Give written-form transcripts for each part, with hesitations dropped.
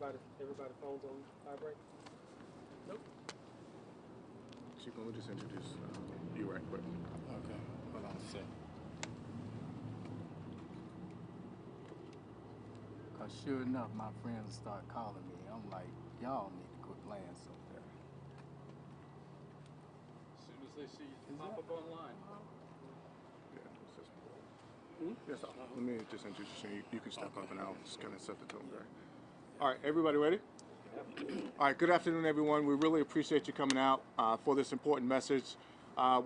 Everybody phones on vibrate? Nope. Chief, let me just introduce you right quick. Okay, hold on a second. Cause sure enough, my friends start calling me. I'm like, y'all need to quit playing so fair. As soon as they see you pop up online. Yeah, it's just, yes, let me just introduce you. You can step up and I'll just kind of set the tone there. All right, everybody ready? All right, good afternoon, everyone. We really appreciate you coming out for this important message.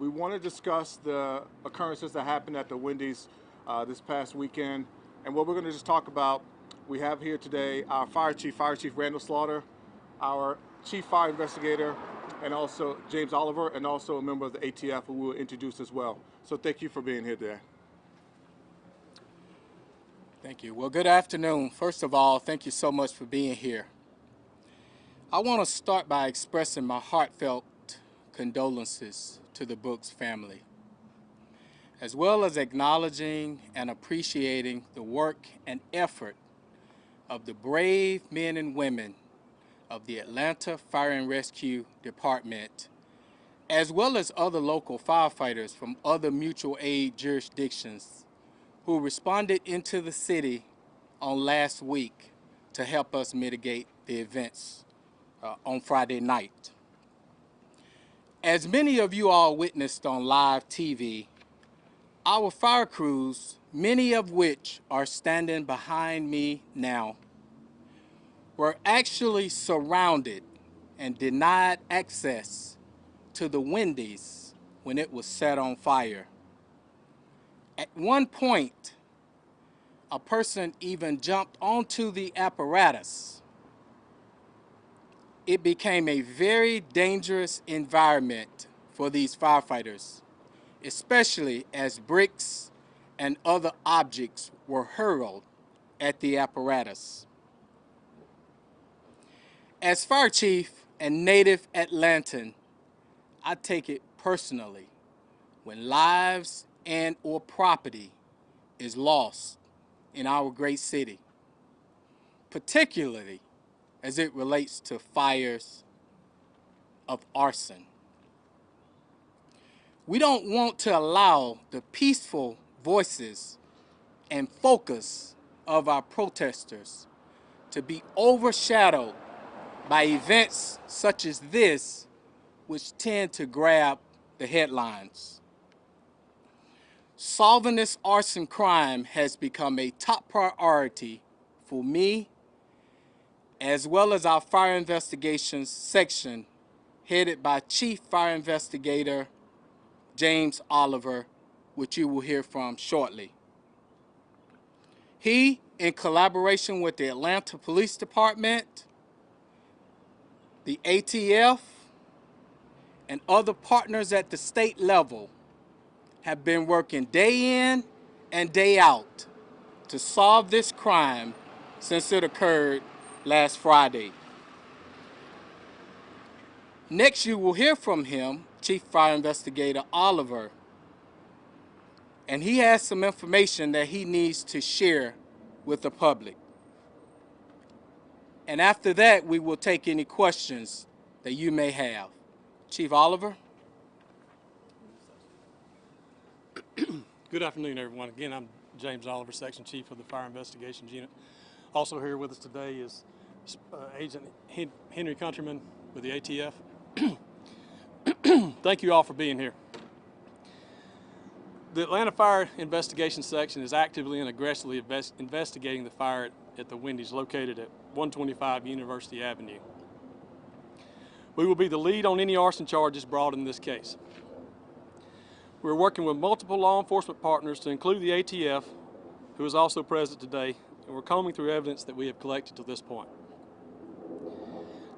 We want to discuss the occurrences that happened at the Wendy's this past weekend. And what we're going to just talk about, we have here today our Fire Chief Randall Slaughter, our Chief Fire Investigator, and also James Oliver, and also a member of the ATF who we'll introduce as well. So thank you for being here today. Thank you. Well, good afternoon. First of all, thank you so much for being here. I want to start by expressing my heartfelt condolences to the Brooks family, as well as acknowledging and appreciating the work and effort of the brave men and women of the Atlanta Fire and Rescue Department, as well as other local firefighters from other mutual aid jurisdictions who responded into the city on last week to help us mitigate the events on Friday night. As many of you all witnessed on live TV, our fire crews, many of which are standing behind me now, were actually surrounded and denied access to the Wendy's when it was set on fire. At one point, a person even jumped onto the apparatus. It became a very dangerous environment for these firefighters, especially as bricks and other objects were hurled at the apparatus. As fire chief and native Atlantan, I take it personally when lives and or property is lost in our great city, particularly as it relates to fires of arson. We don't want to allow the peaceful voices and focus of our protesters to be overshadowed by events such as this, which tend to grab the headlines. Solving this arson crime has become a top priority for me, as well as our fire investigations section headed by Chief Fire Investigator James Oliver, which you will hear from shortly. He, in collaboration with the Atlanta Police Department, the ATF, and other partners at the state level, have been working day in and day out to solve this crime since it occurred last Friday. Next, you will hear from him, Chief Fire Investigator Oliver, and he has some information that he needs to share with the public. And after that, we will take any questions that you may have. Chief Oliver? Good afternoon, everyone. Again, I'm James Oliver, Section Chief of the Fire Investigations Unit. Also here with us today is Agent Henry Countryman with the ATF. Thank you all for being here. The Atlanta Fire Investigations Section is actively and aggressively investigating the fire at the Wendy's located at 125 University Avenue. We will be the lead on any arson charges brought in this case. We're working with multiple law enforcement partners to include the ATF, who is also present today, and we're combing through evidence that we have collected to this point.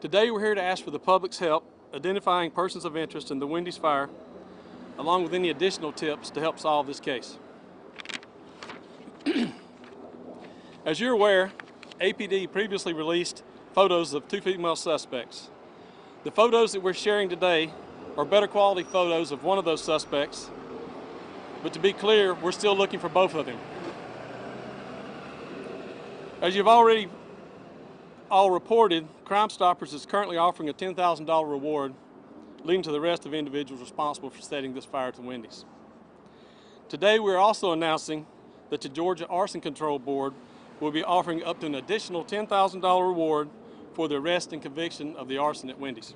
Today we're here to ask for the public's help identifying persons of interest in the Wendy's fire, along with any additional tips to help solve this case. As you're aware, APD previously released photos of 2 female suspects. The photos that we're sharing today are better quality photos of one of those suspects, but to be clear, we're still looking for both of them. As you've already all reported, Crime Stoppers is currently offering a $10,000 reward, leading to the arrest of individuals responsible for setting this fire at the Wendy's. Today, we're also announcing that the Georgia Arson Control Board will be offering up to an additional $10,000 reward for the arrest and conviction of the arson at Wendy's.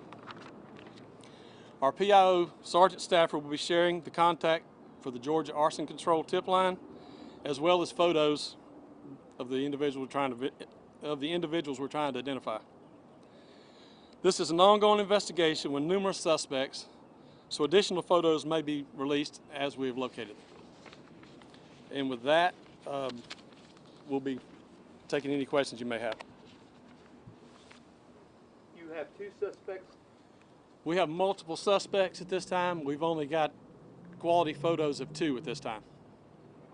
Our PIO Sergeant Stafford will be sharing the contact for the Georgia Arson Control tip line, as well as photos of the individuals we're trying to identify. This is an ongoing investigation with numerous suspects, so additional photos may be released as we have located them. And with that, we'll be taking any questions you may have. You have 2 suspects? We have multiple suspects at this time. We've only got quality photos of 2 at this time.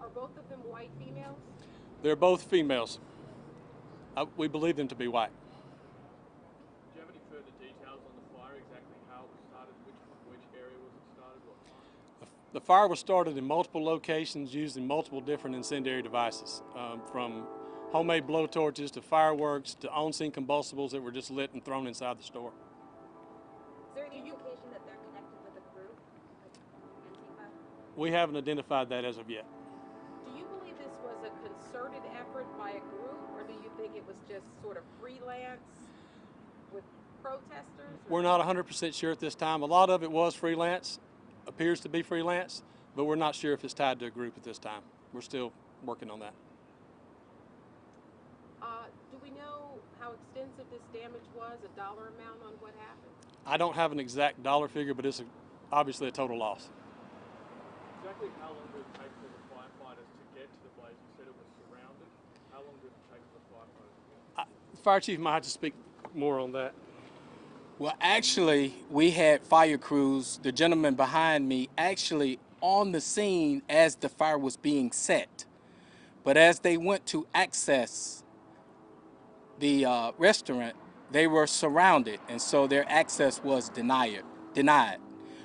Are both of them white females? They're both females. We believe them to be white. Do you have any further details on the fire, exactly how it was started, which area was it started, what time? The fire was started in multiple locations using multiple different incendiary devices, from homemade blowtorches to fireworks to on-scene combustibles that were just lit and thrown inside the store. Is there any indication that they're connected with a group, like Antifa? We haven't identified that as of yet. Do you believe this was a concerted effort by a group, or do you think it was just sort of freelance with protesters? We're not 100% sure at this time. A lot of it was freelance, appears to be freelance, but we're not sure if it's tied to a group at this time. We're still working on that. Do we know how extensive this damage was, a dollar amount on what happened? I don't have an exact dollar figure, but it's obviously a total loss. Exactly how long did it take for the firefighters to get to the blaze? You said it was surrounded. How long did it take for the firefighters to get? The fire chief might have to speak more on that. Well, actually, we had fire crews, the gentleman behind me, actually on the scene as the fire was being set. But as they went to access the restaurant, they were surrounded, and so their access was denied.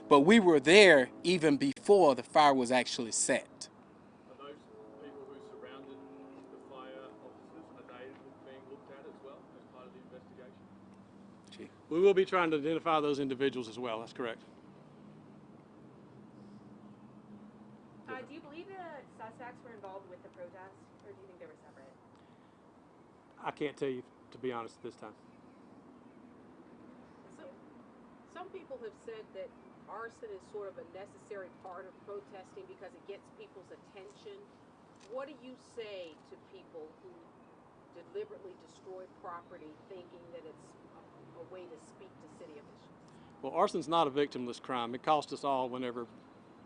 But we were there even before the fire was actually set. Are those people who surrounded the fire officers, are they being looked at as well as part of the investigation? We will be trying to identify those individuals as well. That's correct. Do you believe the suspects were involved with the protest, or do you think they were separate? I can't tell you, to be honest, at this time. Some people have said that arson is sort of a necessary part of protesting because it gets people's attention. What do you say to people who deliberately destroy property thinking that it's a way to speak to city officials? Well, arson's not a victimless crime. It costs us all whenever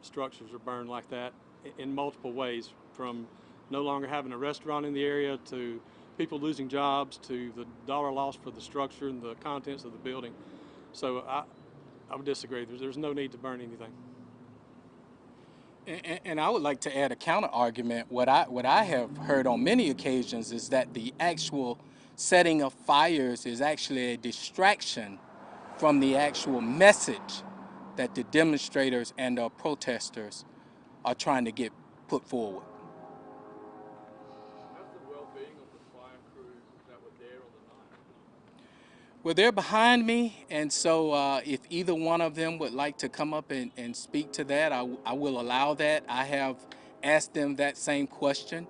structures are burned like that in multiple ways, from no longer having a restaurant in the area to people losing jobs to the dollar loss for the structure and the contents of the building. So I would disagree. There's no need to burn anything. And I would like to add a counter argument. What I have heard on many occasions is that the actual setting of fires is actually a distraction from the actual message that the demonstrators and the protesters are trying to get put forward. How's the well-being of the fire crews that were there on the night? Well, they're behind me, and so if either one of them would like to come up and speak to that, I will allow that. I have asked them that same question,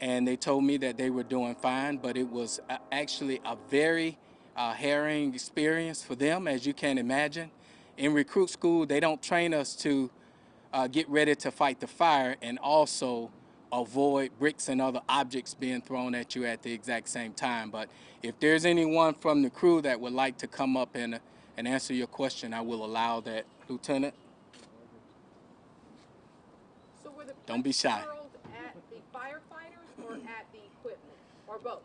and they told me that they were doing fine, but it was actually a very harrowing experience for them, as you can imagine. In recruit school, they don't train us to get ready to fight the fire and also avoid bricks and other objects being thrown at you at the exact same time. But if there's anyone from the crew that would like to come up and answer your question, I will allow that. Lieutenant? So were the Don't be shy. hurled at the firefighters or at the equipment, or both?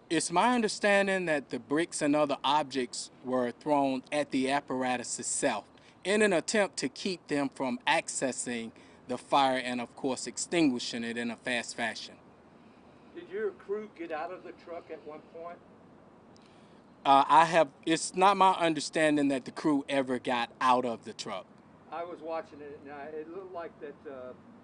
It's my understanding that the bricks and other objects were thrown at the apparatus itself in an attempt to keep them from accessing the fire and, of course, extinguishing it in a fast fashion. Did your crew get out of the truck at one point? It's not my understanding that the crew ever got out of the truck. I was watching it, and it looked like that,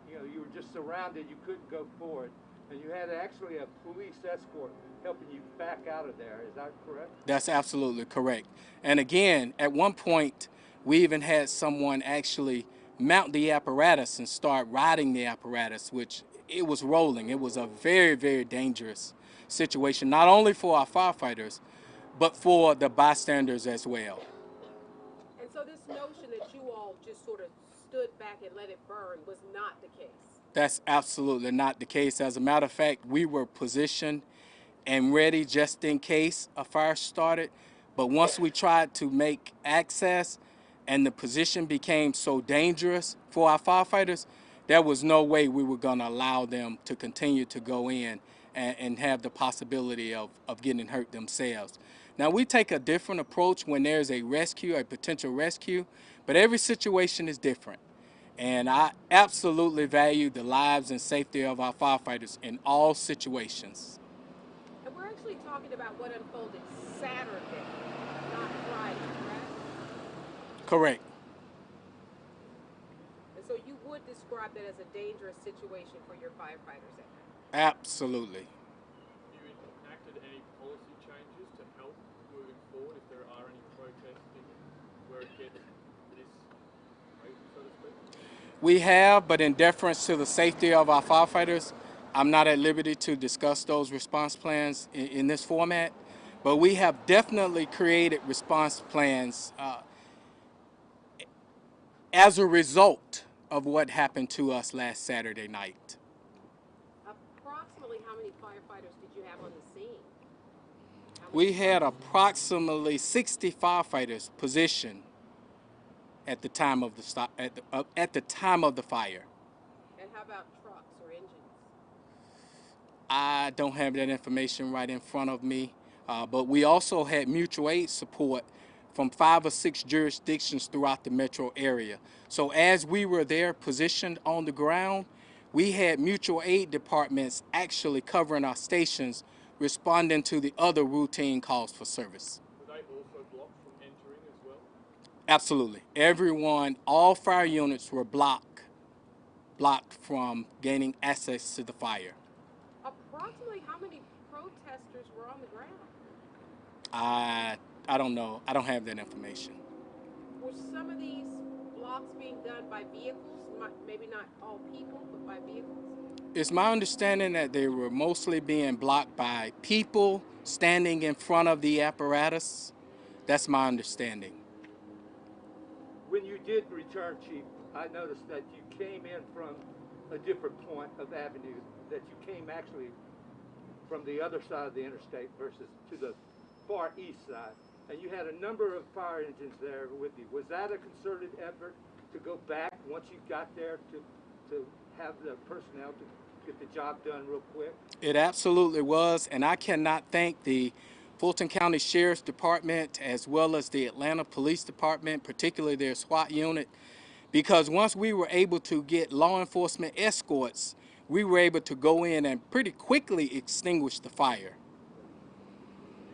you were just surrounded. You couldn't go forward. And you had actually a police escort helping you back out of there. Is that correct? That's absolutely correct. And again, at one point, we even had someone actually mount the apparatus and start riding the apparatus, which it was rolling. It was a very, very dangerous situation, not only for our firefighters, but for the bystanders as well. And so this notion that you all just sort of stood back and let it burn was not the case. That's absolutely not the case. As a matter of fact, we were positioned and ready just in case a fire started. But once we tried to make access and the position became so dangerous for our firefighters, there was no way we were going to allow them to continue to go in and have the possibility of getting hurt themselves. Now, we take a different approach when there's a rescue, a potential rescue, but every situation is different. And I absolutely value the lives and safety of our firefighters in all situations. And we're actually talking about what unfolded Saturday, not Friday, correct? Correct. And so you would describe that as a dangerous situation for your firefighters at night? Absolutely. You enacted any policy changes to help moving forward if there are any protesting where it gets this crazy, so to speak? We have, but in deference to the safety of our firefighters, I'm not at liberty to discuss those response plans in this format. But we have definitely created response plans as a result of what happened to us last Saturday night. Approximately how many firefighters did you have on the scene? We had approximately 60 firefighters positioned at the time of the at the time of the fire. And how about trucks or engines? I don't have that information right in front of me, but we also had mutual aid support from 5 or 6 jurisdictions throughout the metro area. So as we were there positioned on the ground, we had mutual aid departments actually covering our stations, responding to the other routine calls for service. Were they also blocked from entering as well? Absolutely. Everyone, all fire units were blocked from gaining access to the fire. Approximately how many protesters were on the ground? I don't know. I don't have that information. Were some of these blocks being done by vehicles? Maybe not all people, but by vehicles? It's my understanding that they were mostly being blocked by people standing in front of the apparatus. That's my understanding. When you did return, Chief, I noticed that you came in from a different point of avenue, that you came actually from the other side of the interstate versus to the far east side. And you had a number of fire engines there with you. Was that a concerted effort to go back once you got there to have the personnel to get the job done real quick? It absolutely was, and I cannot thank the Fulton County Sheriff's Department as well as the Atlanta Police Department, particularly their SWAT unit, because once we were able to get law enforcement escorts, we were able to go in and pretty quickly extinguish the fire. Have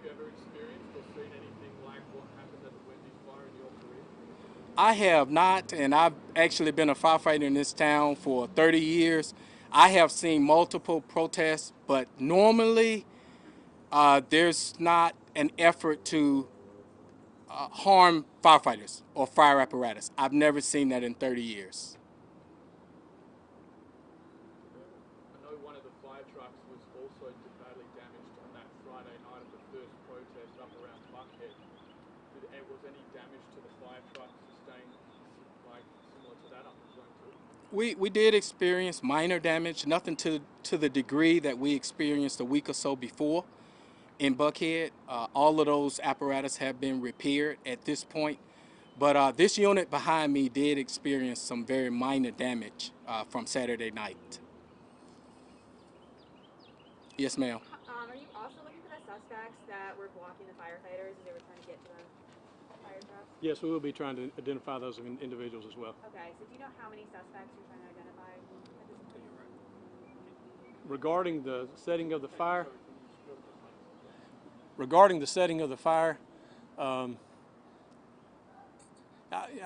you ever experienced or seen anything like what happened at the Wendy's fire in your career? I have not, and I've actually been a firefighter in this town for 30 years. I have seen multiple protests, but normally there's not an effort to harm firefighters or fire apparatus. I've never seen that in 30 years. I know one of the fire trucks was also badly damaged on that Friday night of the first protest up around Buckhead. Was any damage to the fire truck sustained like similar to that up going to? We did experience minor damage, nothing to the degree that we experienced a week or so before in Buckhead. All of those apparatus have been repaired at this point. But this unit behind me did experience some very minor damage from Saturday night. Yes, ma'am. Are you also looking for the suspects that were blocking the firefighters as they were trying to get to the fire truck? Yes, we will be trying to identify those individuals as well. Okay, so do you know how many suspects you're trying to identify at this point? Regarding the setting of the fire, I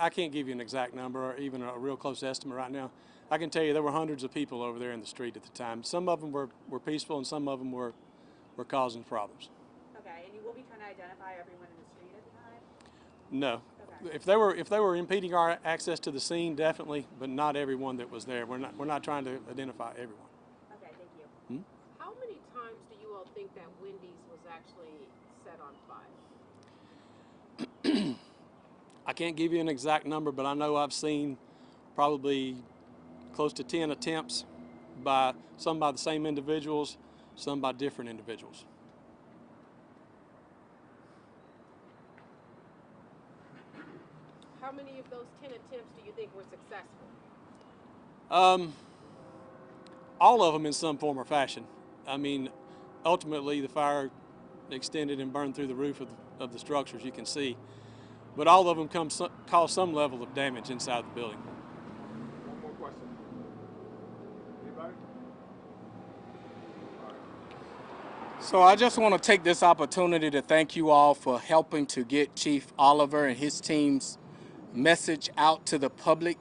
can't give you an exact number or even a real close estimate right now. I can tell you there were hundreds of people over there in the street at the time. Some of them were peaceful, and some of them were causing problems. Okay, and you will be trying to identify everyone in the street at the time? No. Okay. If they were impeding our access to the scene, definitely, but not everyone that was there. We're not trying to identify everyone. Okay, thank you. How many times do you all think that Wendy's was actually set on fire? I can't give you an exact number, but I know I've seen probably close to 10 attempts by some by the same individuals, some by different individuals. How many of those 10 attempts do you think were successful? All of them in some form or fashion. I mean, ultimately the fire extended and burned through the roof of the structures you can see, but all of them cause some level of damage inside the building. One more question. Anybody? All right. So I just want to take this opportunity to thank you all for helping to get Chief Oliver and his team's message out to the public.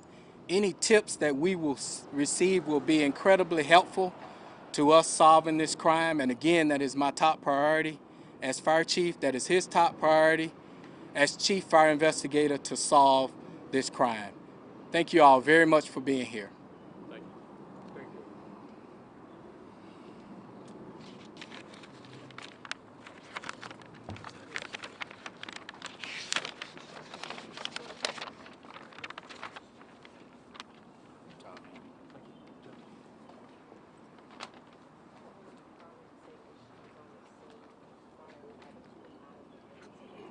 Any tips that we will receive will be incredibly helpful to us solving this crime. And again, that is my top priority as fire chief. That is his top priority as chief fire investigator to solve this crime. Thank you all very much for being here. Thank you. Thank you.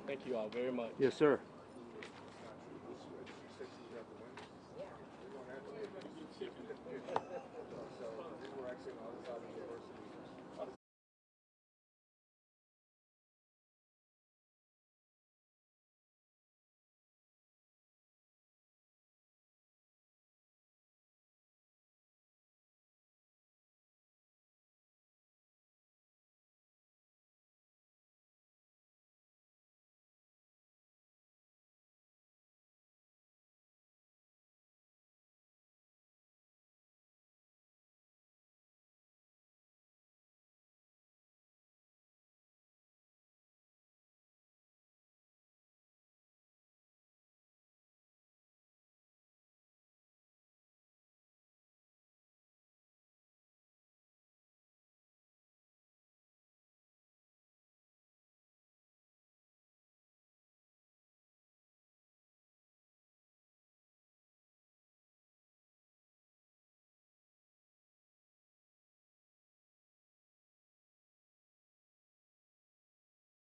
Thank you all very much. Yes, sir.